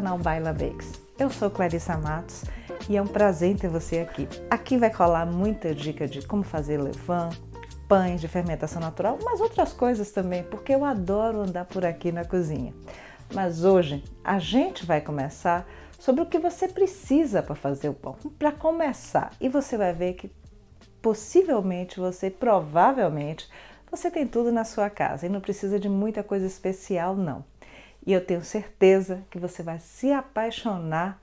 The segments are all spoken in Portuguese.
canal Baila Bakes. Eu sou Clarissa Matos e é um prazer ter você aqui. Aqui vai rolar muita dica de como fazer levain, pães de fermentação natural, mas outras coisas também, porque eu adoro andar por aqui na cozinha. Mas hoje a gente vai começar sobre o que você precisa para fazer o pão, para começar. E você vai ver que possivelmente provavelmente, você tem tudo na sua casa e não precisa de muita coisa especial, não. E eu tenho certeza que você vai se apaixonar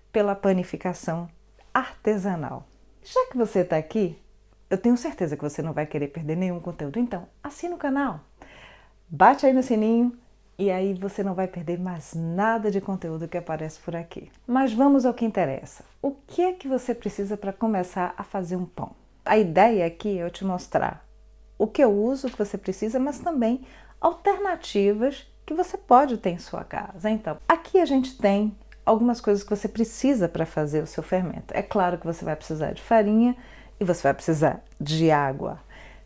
pela panificação artesanal. Já que você está aqui, eu tenho certeza que você não vai querer perder nenhum conteúdo. Então, assina o canal, bate aí no sininho e aí você não vai perder mais nada de conteúdo que aparece por aqui. Mas vamos ao que interessa. O que é que você precisa para começar a fazer um pão? A ideia aqui é eu te mostrar o que eu uso, o que você precisa, mas também alternativas que você pode ter em sua casa. Então, aqui a gente tem algumas coisas que você precisa para fazer o seu fermento. É claro que você vai precisar de farinha e você vai precisar de água,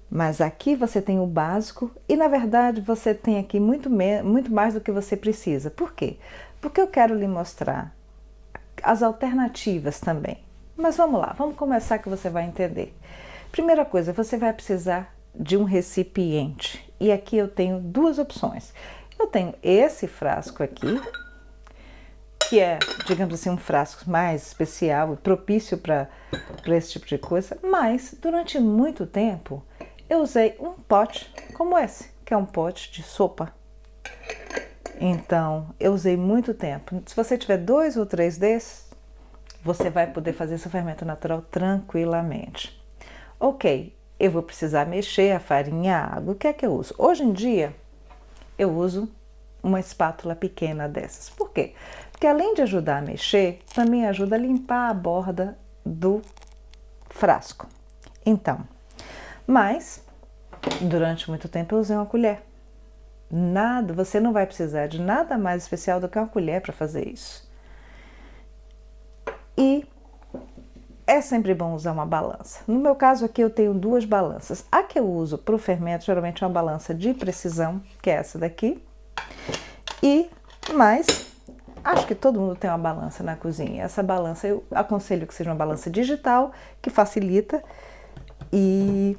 mas aqui você tem o básico e, na verdade, você tem aqui muito mais do que você precisa. Por quê? Porque eu quero lhe mostrar as alternativas também. Mas vamos lá, vamos começar que você vai entender. Primeira coisa, você vai precisar de um recipiente. E aqui eu tenho duas opções. Eu tenho esse frasco aqui, que é, digamos assim, um frasco mais especial e propício para esse tipo de coisa, mas durante muito tempo eu usei um pote como esse, que é um pote de sopa. Então, eu usei muito tempo. Se você tiver 2 ou 3 desses, você vai poder fazer seu fermento natural tranquilamente. Ok, eu vou precisar mexer a farinha e a água. O que é que eu uso? Hoje em dia, eu uso uma espátula pequena dessas. Por quê? Porque além de ajudar a mexer, também ajuda a limpar a borda do frasco. Então, mas durante muito tempo eu usei uma colher. Você não vai precisar de nada mais especial do que uma colher para fazer isso. E é sempre bom usar uma balança. No meu caso aqui eu tenho 2 balanças. A que eu uso para o fermento geralmente é uma balança de precisão, que é essa daqui. Mas acho que todo mundo tem uma balança na cozinha. Essa balança eu aconselho que seja uma balança digital, que facilita e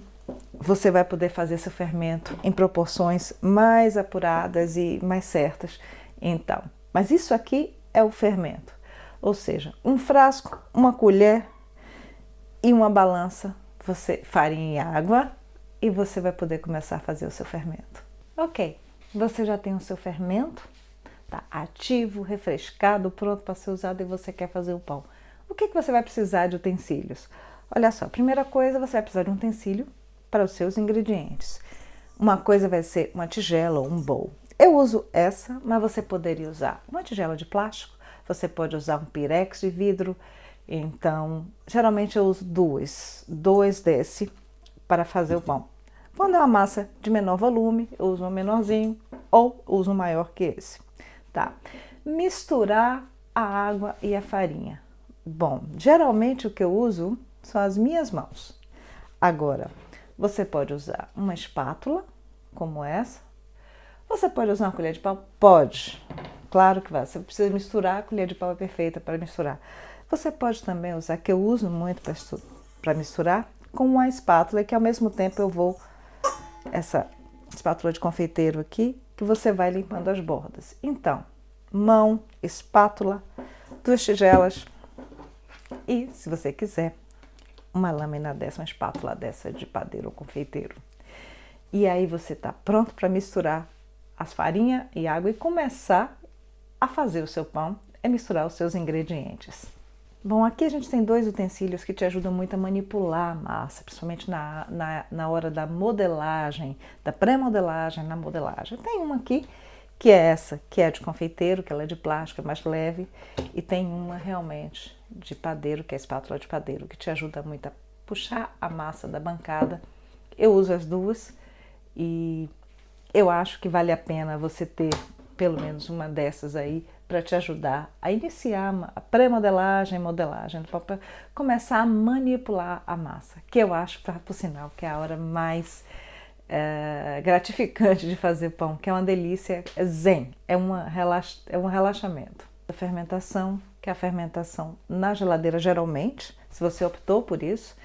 você vai poder fazer seu fermento em proporções mais apuradas e mais certas. Então, mas isso aqui é o fermento. Ou seja, um frasco, uma colher e uma balança, farinha e água, e você vai poder começar a fazer o seu fermento. Ok, você já tem o seu fermento, tá ativo, refrescado, pronto para ser usado e você quer fazer o pão. O que você vai precisar de utensílios? Olha só, primeira coisa, você vai precisar de um utensílio para os seus ingredientes. Uma coisa vai ser uma tigela ou um bowl. Eu uso essa, mas você poderia usar uma tigela de plástico, você pode usar um pirex de vidro. Então, geralmente eu uso dois desse para fazer o pão. Quando é uma massa de menor volume, eu uso um menorzinho ou uso um maior que esse. Tá? Misturar a água e a farinha. Bom, geralmente o que eu uso são as minhas mãos. Agora, você pode usar uma espátula, como essa. Você pode usar uma colher de pau? Pode. Claro que vai. Você precisa misturar, a colher de pau é perfeita para misturar. Você pode também usar, que eu uso muito para misturar, com uma espátula, que ao mesmo tempo eu vou, essa espátula de confeiteiro aqui, que você vai limpando as bordas. Então, mão, espátula, 2 tigelas e, se você quiser, uma lâmina dessa, uma espátula dessa de padeiro ou confeiteiro. E aí você está pronto para misturar as farinha e água e começar a fazer o seu pão, é misturar os seus ingredientes. Bom, aqui a gente tem 2 utensílios que te ajudam muito a manipular a massa, principalmente na hora da modelagem, da pré-modelagem, na modelagem. Tem uma aqui, que é essa, que é de confeiteiro, que ela é de plástico, é mais leve, e tem uma realmente de padeiro, que é a espátula de padeiro, que te ajuda muito a puxar a massa da bancada. Eu uso as 2 e eu acho que vale a pena você ter pelo menos uma dessas aí para te ajudar a iniciar a pré-modelagem, modelagem, para começar a manipular a massa, que eu acho, por sinal, que é a hora mais gratificante de fazer pão, que é uma delícia, é zen, é um relaxamento. A fermentação, que é a fermentação na geladeira geralmente, se você optou por isso,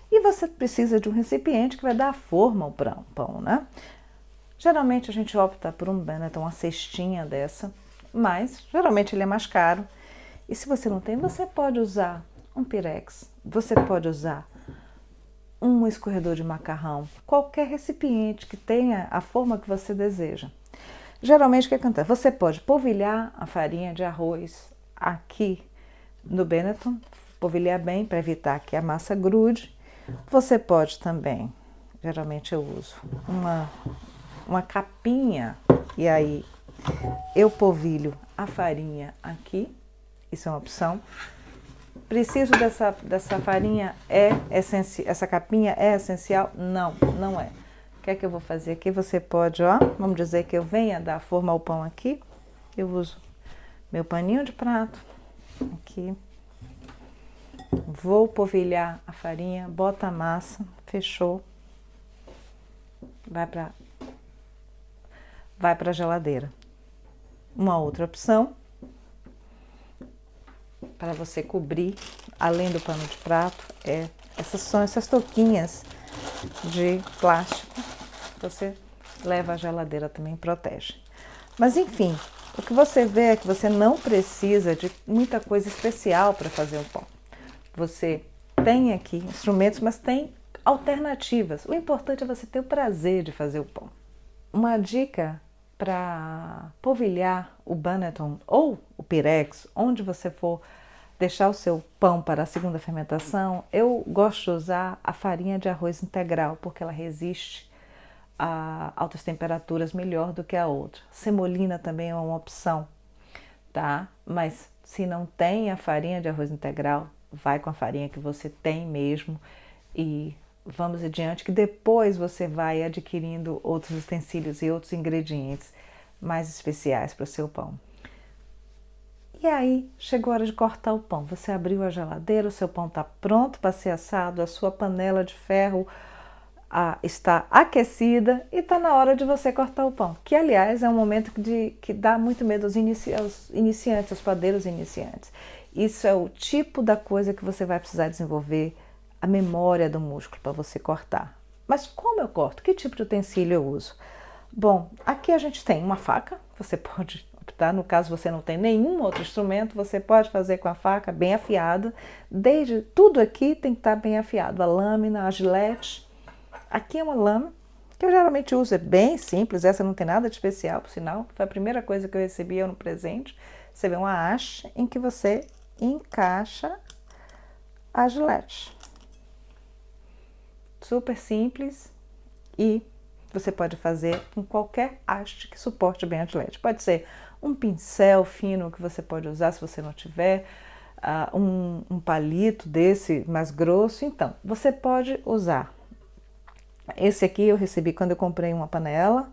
e você precisa de um recipiente que vai dar forma ao pão, né? Geralmente a gente opta por um Benetton, uma cestinha dessa, mas geralmente ele é mais caro. E se você não tem, você pode usar um Pyrex, você pode usar um escorredor de macarrão, qualquer recipiente que tenha a forma que você deseja. Geralmente o que acontece? Você pode polvilhar a farinha de arroz aqui no Benetton, polvilhar bem para evitar que a massa grude. Você pode também, geralmente eu uso uma capinha, e aí eu polvilho a farinha aqui, isso é uma opção. Preciso dessa farinha, essa capinha é essencial? Não, não é. O que é que eu vou fazer aqui? Você pode, ó, vamos dizer que eu venha dar forma ao pão aqui, eu uso meu paninho de prato, aqui, vou polvilhar a farinha, bota a massa, fechou, vai para a geladeira. Uma outra opção, para você cobrir, além do pano de prato, são essas touquinhas de plástico, você leva à geladeira também, protege. Mas enfim, o que você vê é que você não precisa de muita coisa especial para fazer o pão. Você tem aqui instrumentos, mas tem alternativas. O importante é você ter o prazer de fazer o pão. Uma dica para polvilhar o Benetton ou o Pyrex, onde você for deixar o seu pão para a segunda fermentação, eu gosto de usar a farinha de arroz integral, porque ela resiste a altas temperaturas melhor do que a outra. Semolina também é uma opção, tá? Mas se não tem a farinha de arroz integral, vai com a farinha que você tem mesmo e vamos adiante, que depois você vai adquirindo outros utensílios e outros ingredientes mais especiais para o seu pão. E aí, chegou a hora de cortar o pão. Você abriu a geladeira, o seu pão está pronto para ser assado, a sua panela de ferro está aquecida e está na hora de você cortar o pão. Que, aliás, é um momento que dá muito medo aos iniciantes, aos padeiros iniciantes. Isso é o tipo da coisa que você vai precisar desenvolver a memória do músculo para você cortar. Mas como eu corto? Que tipo de utensílio eu uso? Bom, aqui a gente tem uma faca, você pode optar, no caso você não tem nenhum outro instrumento, você pode fazer com a faca bem afiada, desde tudo aqui tem que estar bem afiado, a lâmina, a gilete. Aqui é uma lâmina que eu geralmente uso, é bem simples, essa não tem nada de especial, por sinal, foi a primeira coisa que eu recebi no presente. Você vê uma haste em que você encaixa a gilete. Super simples e você pode fazer com qualquer haste que suporte bem a gilete. Pode ser um pincel fino que você pode usar se você não tiver, um palito desse mais grosso. Então, você pode usar. Esse aqui eu recebi quando eu comprei uma panela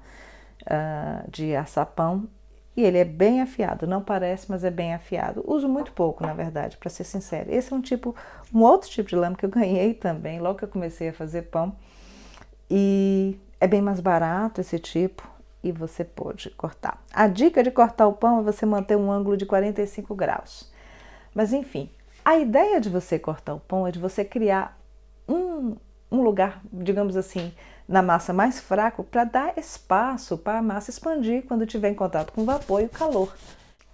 de assar pão e ele é bem afiado, não parece, mas é bem afiado. Uso muito pouco, na verdade, para ser sincera. Esse é um outro tipo de lâmina que eu ganhei também, logo que eu comecei a fazer pão. E é bem mais barato esse tipo e você pode cortar. A dica de cortar o pão é você manter um ângulo de 45 graus. Mas enfim, a ideia de você cortar o pão é de você criar um lugar, digamos assim, na massa mais fraco para dar espaço para a massa expandir quando estiver em contato com o vapor e o calor.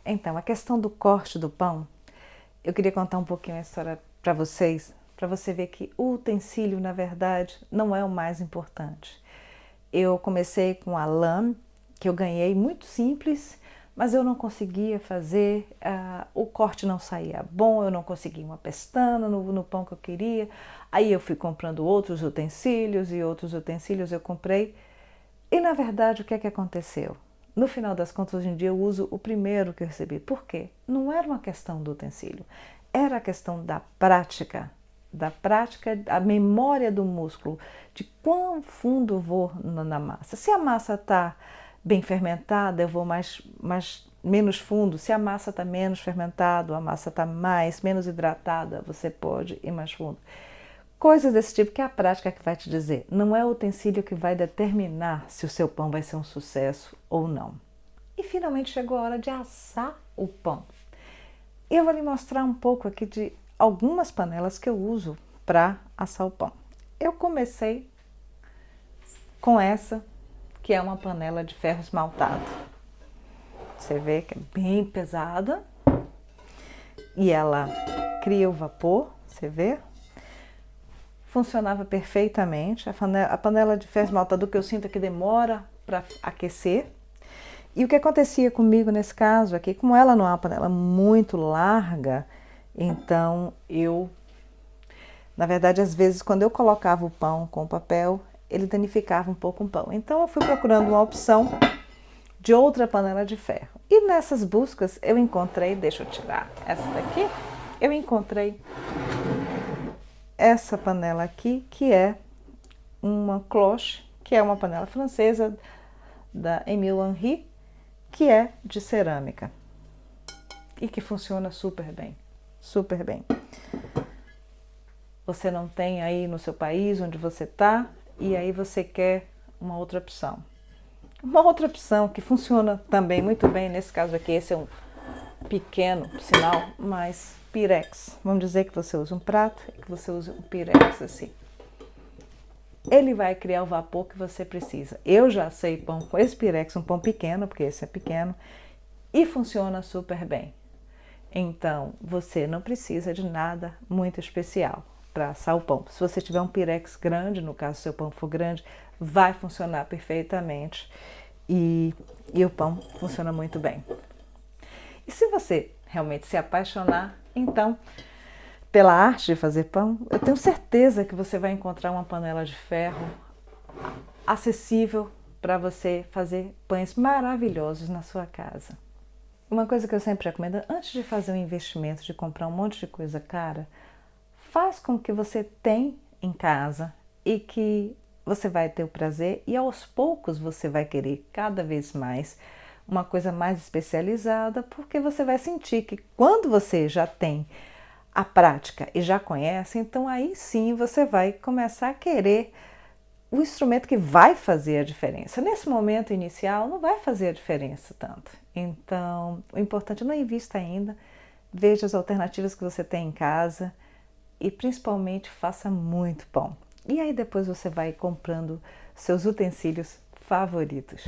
Então, a questão do corte do pão, eu queria contar um pouquinho a história para vocês, para você ver que o utensílio, na verdade, não é o mais importante. Eu comecei com a lã, que eu ganhei muito simples, mas eu não conseguia fazer, o corte não saía bom, eu não conseguia uma pestana no pão que eu queria. Aí eu fui comprando outros utensílios e outros utensílios eu comprei. E na verdade o que é que aconteceu? No final das contas, hoje em dia eu uso o primeiro que eu recebi. Por quê? Não era uma questão do utensílio, era a questão da prática, a memória do músculo, de quão fundo eu vou na massa. Se a massa está bem fermentada, eu vou menos fundo. Se a massa está menos fermentada, a massa está menos hidratada, você pode ir mais fundo. Coisas desse tipo que é a prática que vai te dizer. Não é o utensílio que vai determinar se o seu pão vai ser um sucesso ou não. E finalmente chegou a hora de assar o pão. E eu vou lhe mostrar um pouco aqui de algumas panelas que eu uso para assar o pão. Eu comecei com essa, que é uma panela de ferro esmaltado. Você vê que é bem pesada e ela cria o vapor, você vê? Funcionava perfeitamente. A panela de ferro esmaltado, o que eu sinto é que demora para aquecer. E o que acontecia comigo nesse caso aqui, como ela não é uma panela muito larga, então na verdade, às vezes, quando eu colocava o pão com o papel, ele danificava um pouco o pão. Então, eu fui procurando uma opção de outra panela de ferro. E nessas buscas, eu encontrei, deixa eu tirar essa daqui, eu encontrei essa panela aqui, que é uma cloche, que é uma panela francesa da Émile Henry, que é de cerâmica e que funciona super bem, super bem. Você não tem aí no seu país onde você está e aí você quer uma outra opção. Uma outra opção que funciona também muito bem, nesse caso aqui, esse é um pequeno sinal, mas pirex. Vamos dizer que você usa um prato e que você usa um pirex assim. Ele vai criar o vapor que você precisa. Eu já assei pão com esse pirex, um pão pequeno, porque esse é pequeno, e funciona super bem. Então, você não precisa de nada muito especial para assar o pão. Se você tiver um pirex grande, no caso, se seu pão for grande, vai funcionar perfeitamente e o pão funciona muito bem. E se você realmente se apaixonar, então, pela arte de fazer pão, eu tenho certeza que você vai encontrar uma panela de ferro acessível para você fazer pães maravilhosos na sua casa. Uma coisa que eu sempre recomendo, antes de fazer um investimento, de comprar um monte de coisa cara, faz com que você tenha em casa e que você vai ter o prazer e aos poucos você vai querer cada vez mais uma coisa mais especializada, porque você vai sentir que quando você já tem a prática e já conhece, então aí sim você vai começar a querer o instrumento que vai fazer a diferença. Nesse momento inicial não vai fazer a diferença tanto. Então, o importante é não invista ainda, veja as alternativas que você tem em casa e principalmente faça muito pão. E aí depois você vai comprando seus utensílios favoritos.